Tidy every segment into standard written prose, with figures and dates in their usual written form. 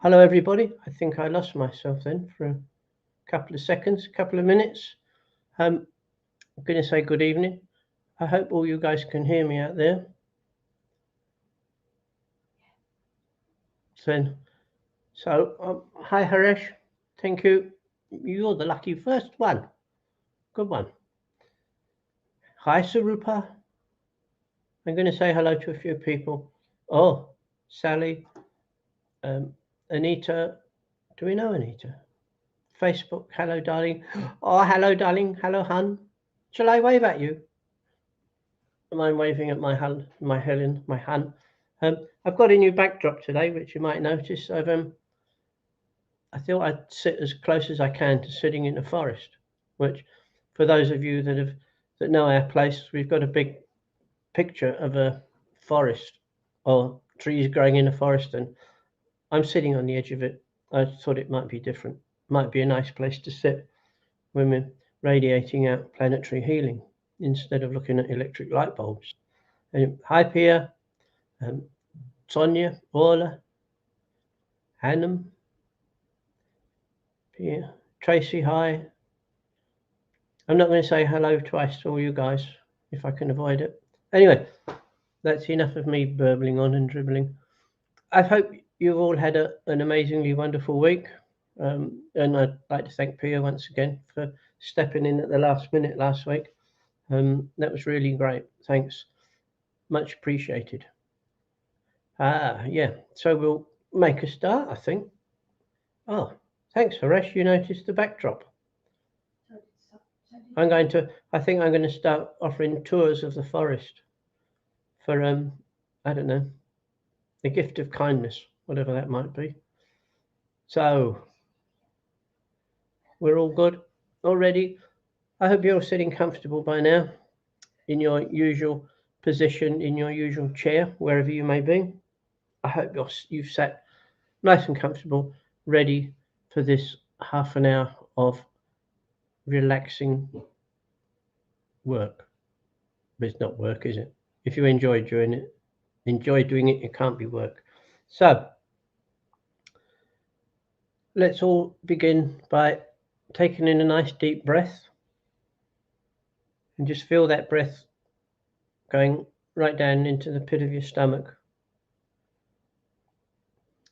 Hello, everybody. I think I lost myself then for a couple of seconds, a couple of minutes. I'm going to say good evening. I hope all you guys can hear me out there. Hi, Haresh. Thank you. You're the lucky first one. Good one. Hi, Sarupa. I'm going to say hello to a few people. Oh, Sally, um, Anita. Do we know Anita? Facebook. Hello, darling. Oh, hello, darling. Hello, hun. Shall I wave at you? Am I waving at my hun, my Helen, my hun? I've got a new backdrop today, which you might notice. I thought I'd sit as close as I can to sitting in a forest, which, for those of you that know our place, we've got a big picture of a forest or trees growing in a forest, and I'm sitting on the edge of it. I thought it might be different, might be a nice place to sit when we're radiating out planetary healing instead of looking at electric light bulbs. Hi, Piya, Sonia, Orla, Hannum, Piya, Tracy, hi. I'm not going to say hello twice to all you guys if I can avoid it. Anyway, that's enough of me burbling on and dribbling. I hope you've all had an amazingly wonderful week. And I'd like to thank Piya once again for stepping in at the last minute last week. That was really great. Thanks. Much appreciated. Yeah. So we'll make a start, I think. Oh, thanks, Haresh. You noticed the backdrop. I think I'm going to start offering tours of the forest for, I don't know, the gift of kindness, whatever that might be. So, we're all good already. I hope you're sitting comfortable by now in your usual position, in your usual chair, wherever you may be. I hope you've sat nice and comfortable, ready for this half an hour of relaxing work. But it's not work, is it? If you enjoy doing it, it can't be work. So, let's all begin by taking in a nice deep breath and just feel that breath going right down into the pit of your stomach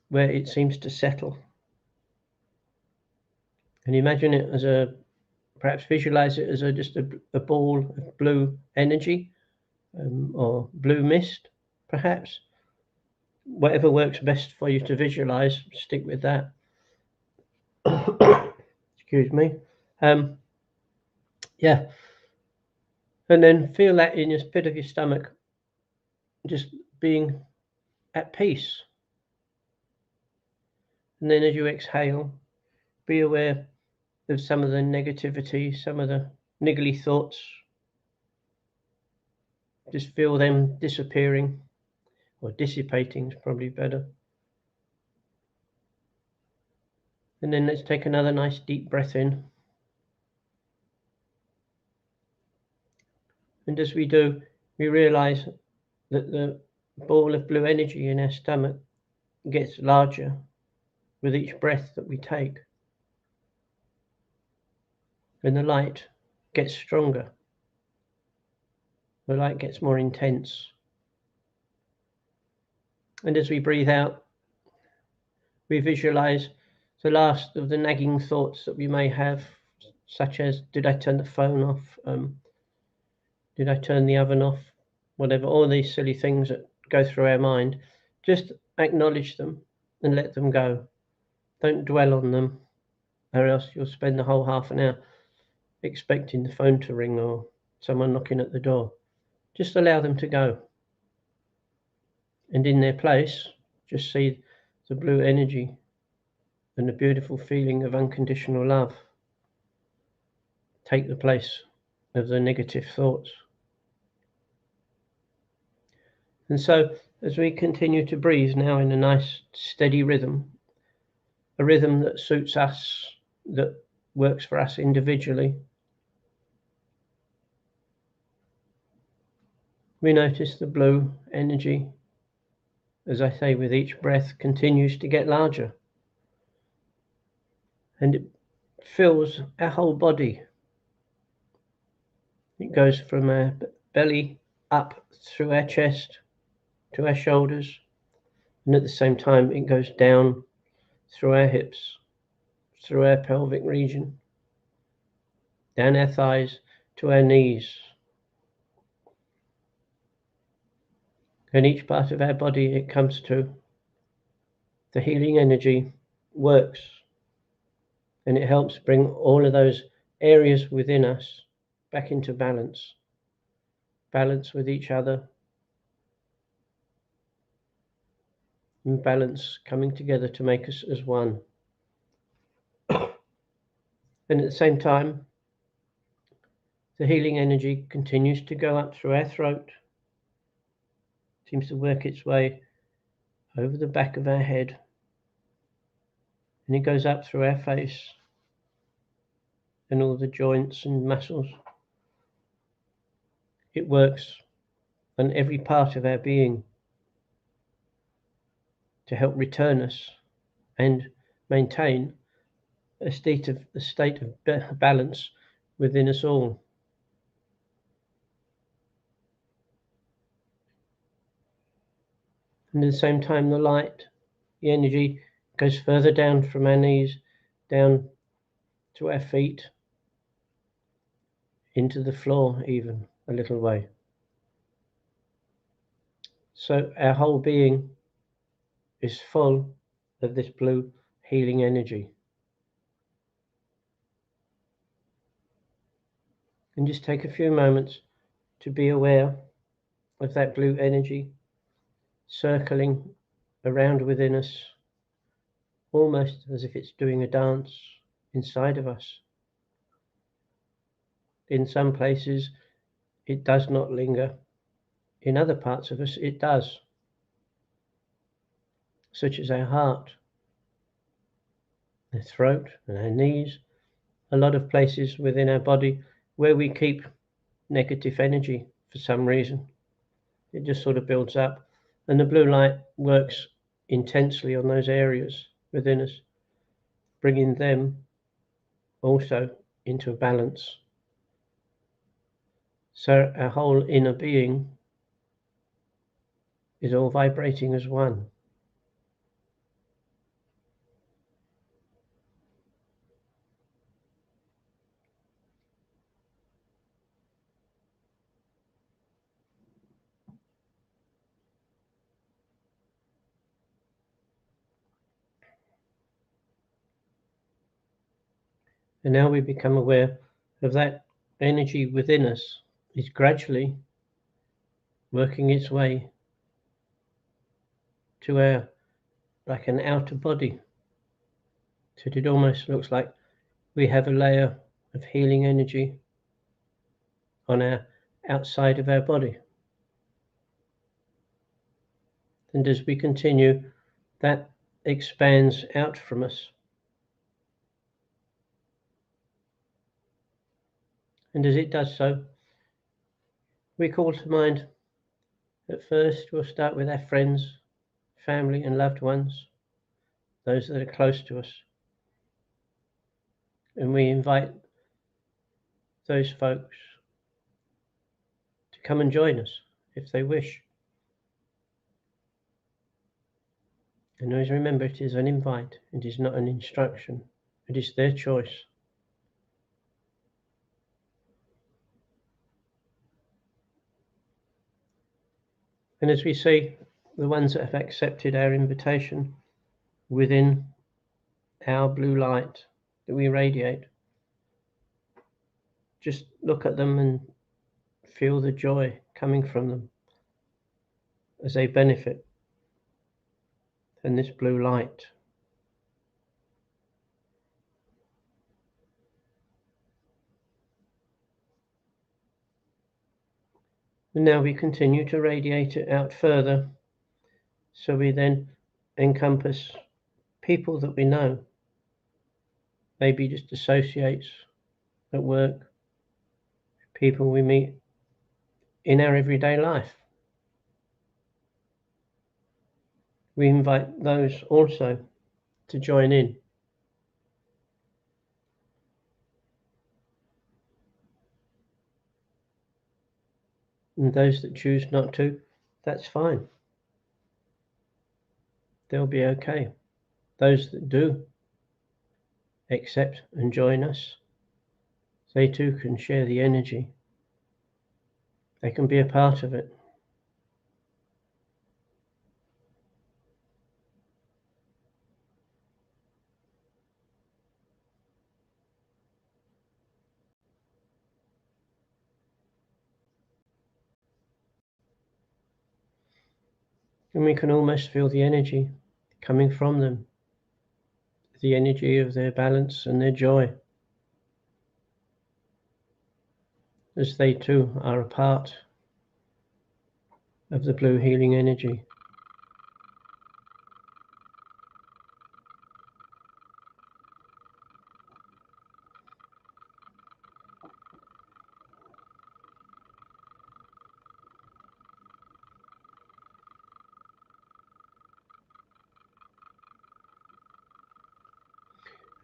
where it seems to settle. And imagine it as perhaps visualize it as just a ball of blue energy or blue mist, perhaps. Whatever works best for you to visualize, stick with that. Excuse me. Yeah. And then feel that in your pit of your stomach, just being at peace. And then as you exhale, be aware of some of the negativity, some of the niggly thoughts. Just feel them disappearing, or dissipating is probably better. And then let's take another nice deep breath in. And as we do, we realize that the ball of blue energy in our stomach gets larger with each breath that we take. And the light gets stronger. The light gets more intense. And as we breathe out, we visualize the last of the nagging thoughts that we may have, such as, did I turn the phone off? Did I turn the oven off? Whatever, all these silly things that go through our mind, just acknowledge them and let them go. Don't dwell on them, or else you'll spend the whole half an hour expecting the phone to ring or someone knocking at the door. Just allow them to go. And in their place, just see the blue energy and the beautiful feeling of unconditional love take the place of the negative thoughts. And so, as we continue to breathe now in a nice steady rhythm, a rhythm that suits us, that works for us individually, we notice the blue energy, as I say, with each breath continues to get larger. and it fills our whole body. It goes from our belly up through our chest to our shoulders, and at the same time it goes down through our hips, through our pelvic region, down our thighs to our knees. And each part of our body it comes to, the healing energy works, and it helps bring all of those areas within us back into balance with each other, and balance coming together to make us as one. And at the same time, the healing energy continues to go up through our throat, seems to work its way over the back of our head, and it goes up through our face and all the joints and muscles. It works on every part of our being to help return us and maintain a state of balance within us all. And at the same time, the light, the energy goes further down from our knees, down to our feet, into the floor even a little way. So our whole being is full of this blue healing energy. And just take a few moments to be aware of that blue energy circling around within us, almost as if it's doing a dance inside of us. In some places, it does not linger. In other parts of us, it does, such as our heart, the throat, and our knees, a lot of places within our body where we keep negative energy for some reason. It just sort of builds up, and the blue light works intensely on those areas within us, bringing them also into a balance. So our whole inner being is all vibrating as one. And now we become aware of that energy within us is gradually working its way to our, like an outer body. So it almost looks like we have a layer of healing energy on our outside of our body. And as we continue, that expands out from us. And as it does so, we call to mind, at first we'll start with our friends, family and loved ones, those that are close to us. And we invite those folks to come and join us if they wish. And always remember, it is an invite, it is not an instruction, it is their choice. And as we see the ones that have accepted our invitation within our blue light that we radiate, just look at them and feel the joy coming from them as they benefit from this blue light. And now we continue to radiate it out further, so we then encompass people that we know, maybe just associates at work, people we meet in our everyday life. We invite those also to join in. And those that choose not to, that's fine. They'll be okay. Those that do accept and join us, they too can share the energy. They can be a part of it. And we can almost feel the energy coming from them, the energy of their balance and their joy, as they too are a part of the blue healing energy.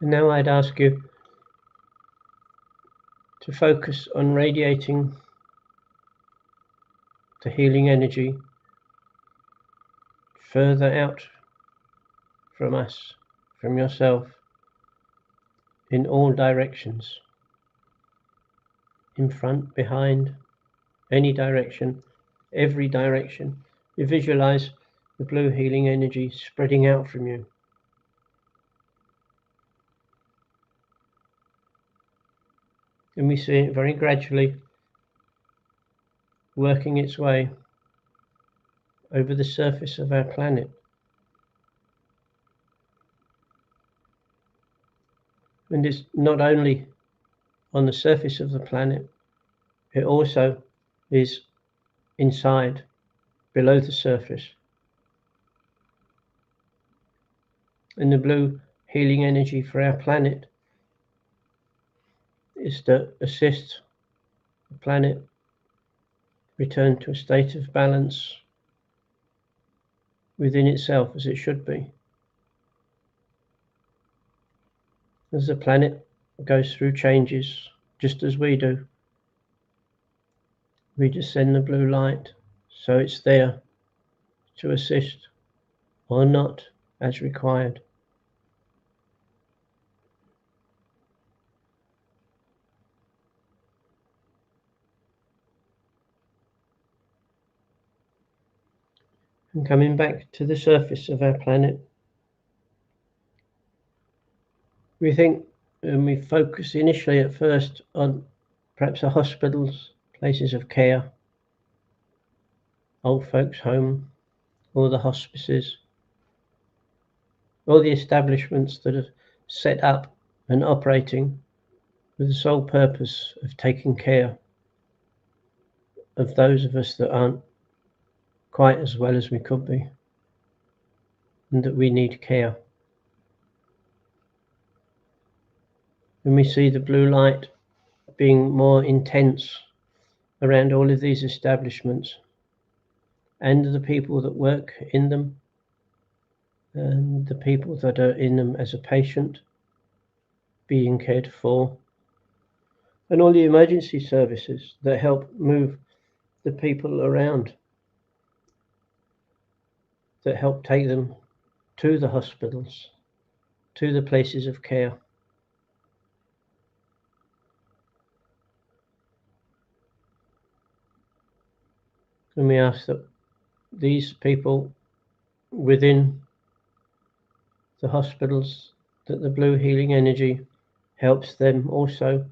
And now I'd ask you to focus on radiating the healing energy further out from us, from yourself, in all directions, in front, behind, any direction, every direction. You visualize the blue healing energy spreading out from you. And we see it very gradually working its way over the surface of our planet. And it's not only on the surface of the planet, it also is inside, below the surface. And the blue healing energy for our planet is to assist the planet return to a state of balance within itself, as it should be. As the planet goes through changes, just as we do, we just send the blue light so it's there to assist or not as required. And coming back to the surface of our planet, we think and we focus initially at first on perhaps the hospitals, places of care, old folks' home, or the hospices, or the establishments that are set up and operating with the sole purpose of taking care of those of us that aren't quite as well as we could be, and that we need care. And we see the blue light being more intense around all of these establishments and the people that work in them and the people that are in them as a patient being cared for, and all the emergency services that help move the people around, that help take them to the hospitals, to the places of care. And we ask that these people within the hospitals, that the blue healing energy helps them also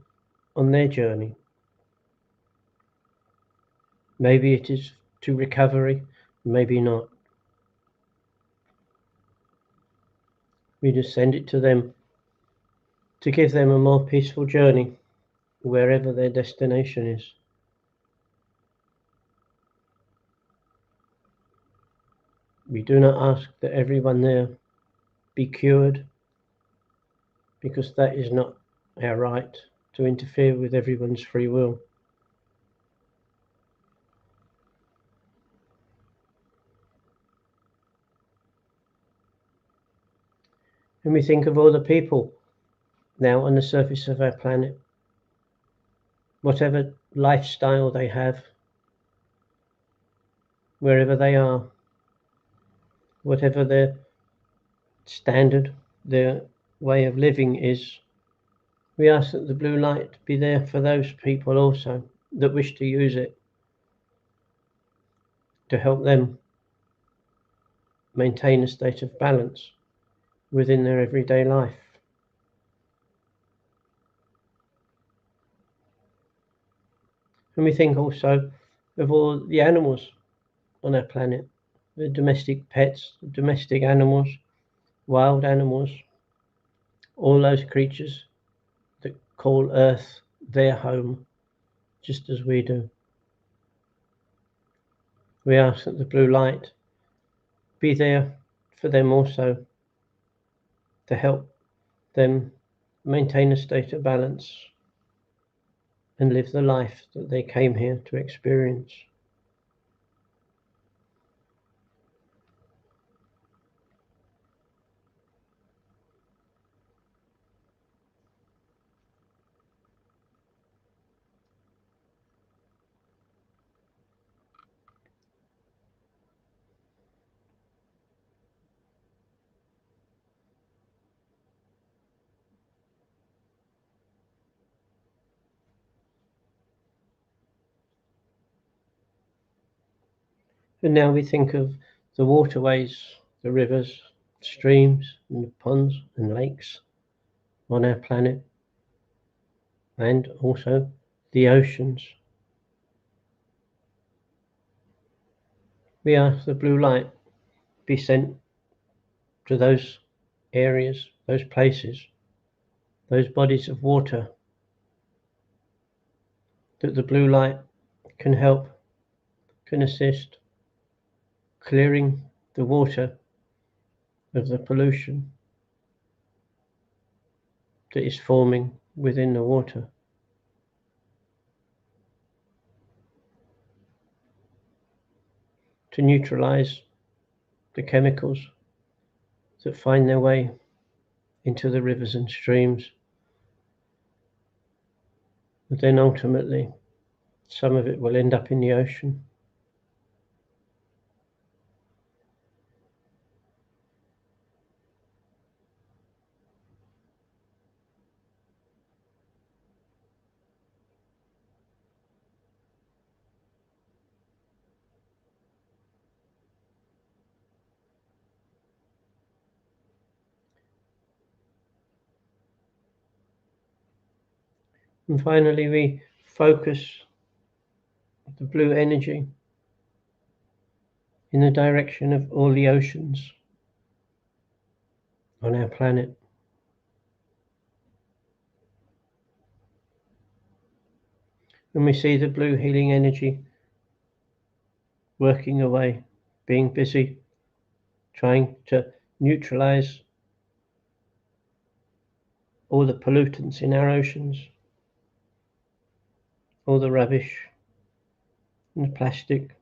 on their journey. Maybe it is to recovery, maybe not. We just send it to them to give them a more peaceful journey wherever their destination is. We do not ask that everyone there be cured, because that is not our right to interfere with everyone's free will. And we think of all the people now on the surface of our planet, whatever lifestyle they have, wherever they are, whatever their standard, their way of living is. We ask that the blue light be there for those people also that wish to use it to help them maintain a state of balance within their everyday life. And we think also of all the animals on our planet, the domestic pets, the domestic animals, wild animals, all those creatures that call Earth their home, just as we do. We ask that the blue light be there for them also, to help them maintain a state of balance and live the life that they came here to experience. And now we think of the waterways, the rivers, streams, and the ponds and lakes on our planet, and also the oceans. We ask the blue light be sent to those areas, those places, those bodies of water, that the blue light can help, can assist, clearing the water of the pollution that is forming within the water. To neutralize the chemicals that find their way into the rivers and streams. But then ultimately, some of it will end up in the ocean. And finally, we focus the blue energy in the direction of all the oceans on our planet. And we see the blue healing energy working away, being busy, trying to neutralize all the pollutants in our oceans, all the rubbish and plastic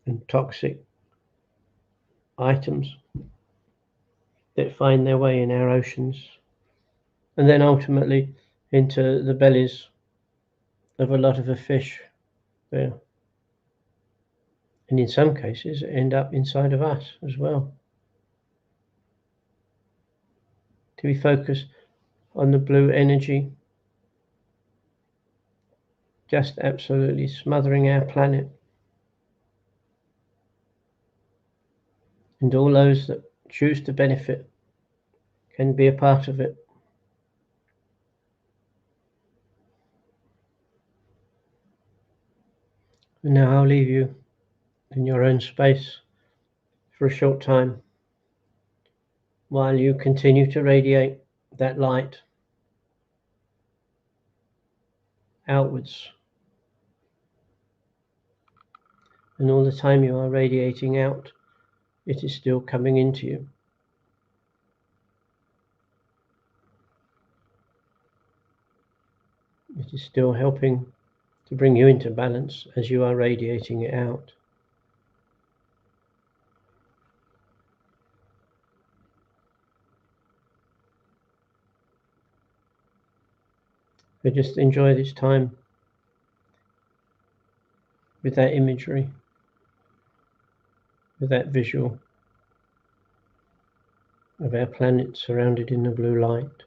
and toxic items that find their way in our oceans, and then ultimately into the bellies of a lot of the fish there. And in some cases, end up inside of us as well. To be focused on the blue energy, just absolutely smothering our planet. And all those that choose to benefit can be a part of it. And now I'll leave you in your own space for a short time while you continue to radiate that light outwards. And all the time you are radiating out, it is still coming into you. It is still helping to bring you into balance as you are radiating it out. So just enjoy this time with that imagery with that visual of our planet surrounded in the blue light.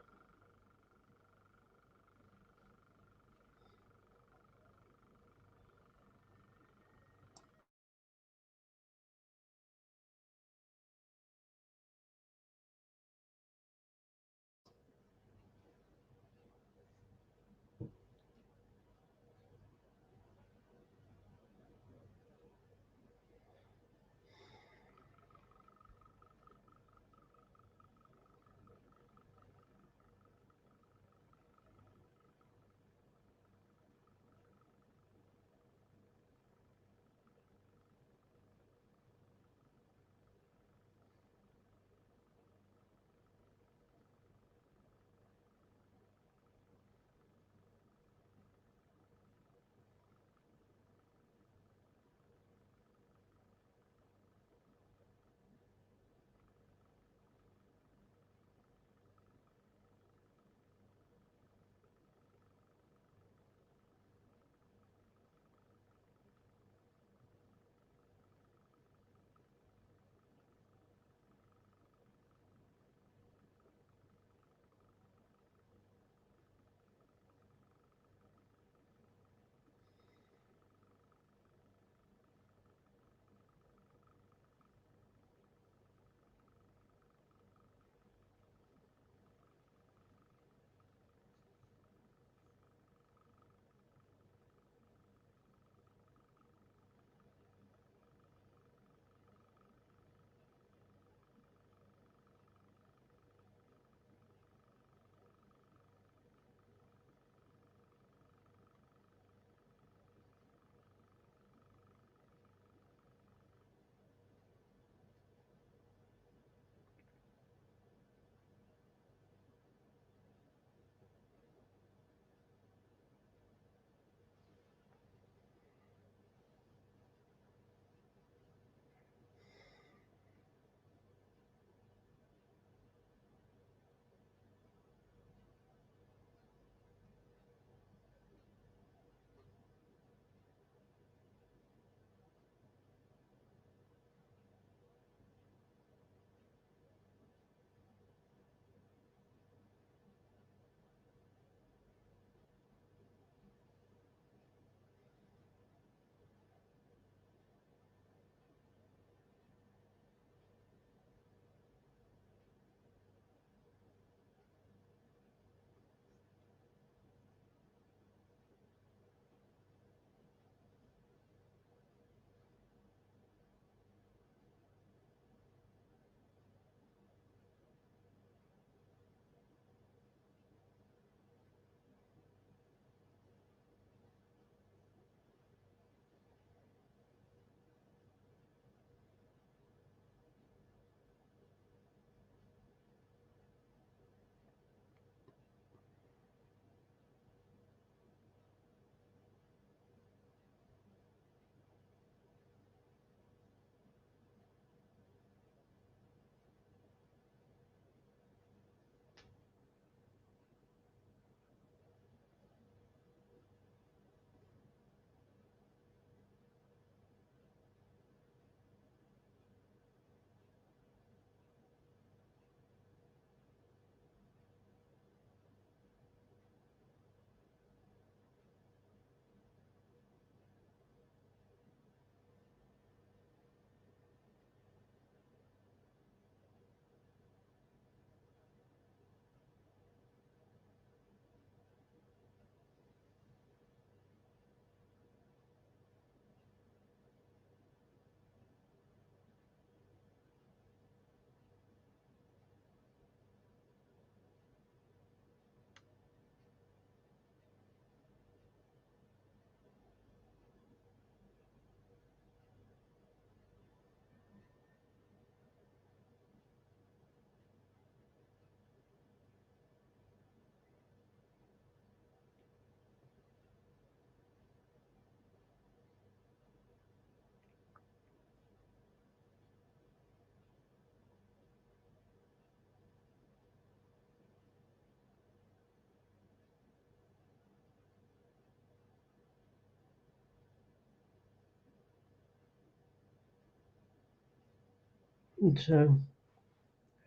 And so,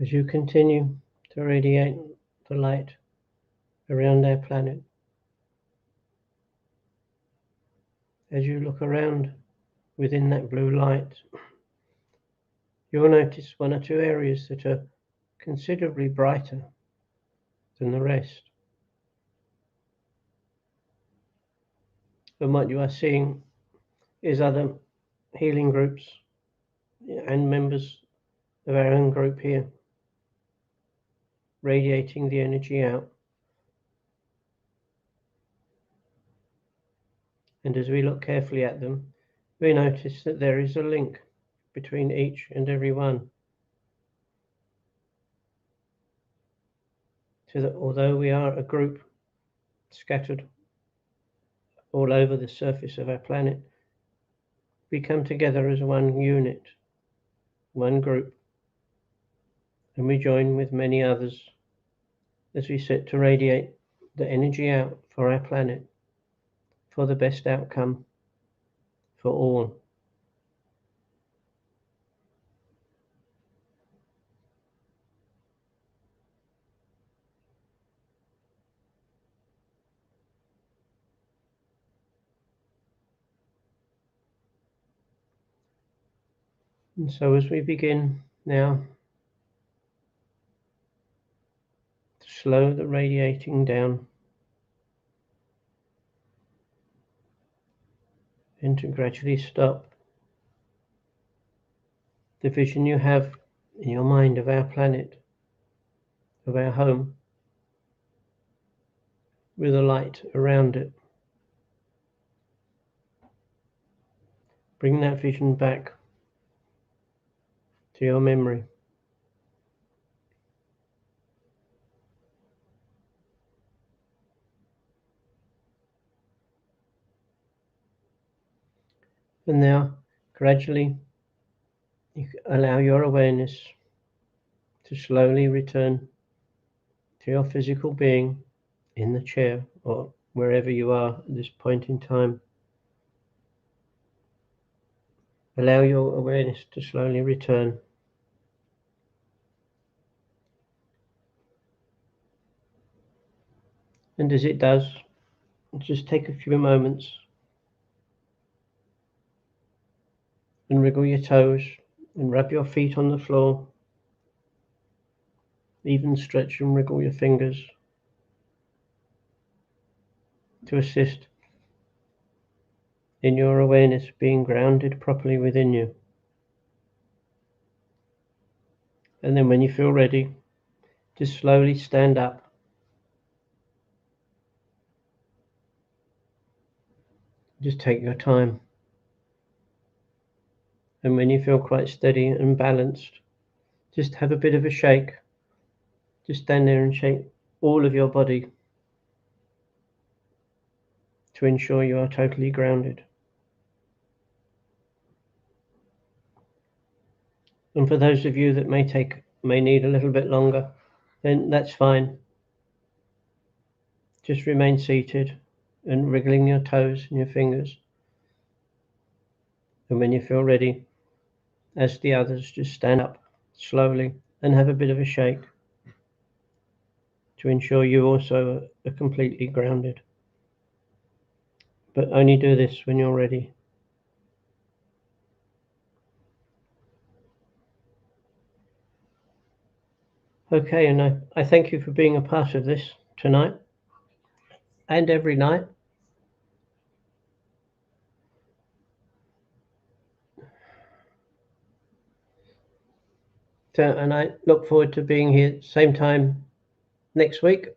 as you continue to radiate the light around our planet, as you look around within that blue light, you'll notice one or two areas that are considerably brighter than the rest. And what you are seeing is other healing groups and members of our own group here radiating the energy out. And as we look carefully at them, we notice that there is a link between each and every one. So that although we are a group scattered all over the surface of our planet, we come together as one unit, one group, and we join with many others as we set to radiate the energy out for our planet, for the best outcome for all. And so as we begin now to slow the radiating down and to gradually stop, the vision you have in your mind of our planet, of our home, with a light around it. Bring that vision back to your memory. And now, gradually, you allow your awareness to slowly return to your physical being in the chair or wherever you are at this point in time. Allow your awareness to slowly return. And as it does, just take a few moments and wriggle your toes and rub your feet on the floor. Even stretch and wriggle your fingers to assist in your awareness being grounded properly within you. And then when you feel ready, just slowly stand up. Just take your time. And when you feel quite steady and balanced, just have a bit of a shake. Just stand there and shake all of your body to ensure you are totally grounded. And for those of you that may need a little bit longer, then that's fine. Just remain seated and wriggling your toes and your fingers. And when you feel ready, as the others, just stand up slowly and have a bit of a shake to ensure you also are completely grounded. But only do this when you're ready. Okay, and I thank you for being a part of this tonight and every night. So, and I look forward to being here same time next week.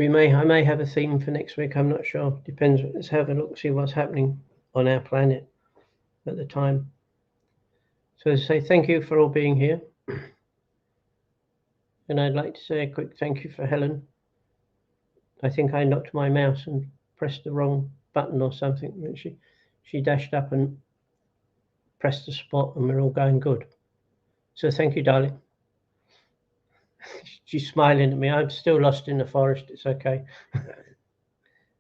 I may have a theme for next week. I'm not sure. Depends. Let's have a look, see what's happening on our planet at the time. So I say thank you for all being here. And I'd like to say a quick thank you for Helen. I think I knocked my mouse and pressed the wrong button or something. And she dashed up and pressed the spot and we're all going good. So thank you, darling. She's smiling at me. I'm still lost in the forest. It's okay.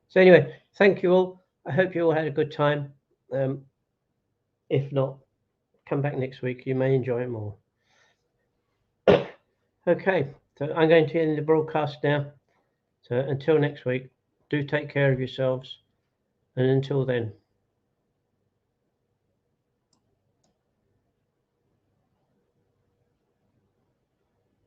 So anyway, thank you all. I hope you all had a good time. If not, come back next week. You may enjoy it more. Okay, so I'm going to end the broadcast now. So until next week, do take care of yourselves. And until then,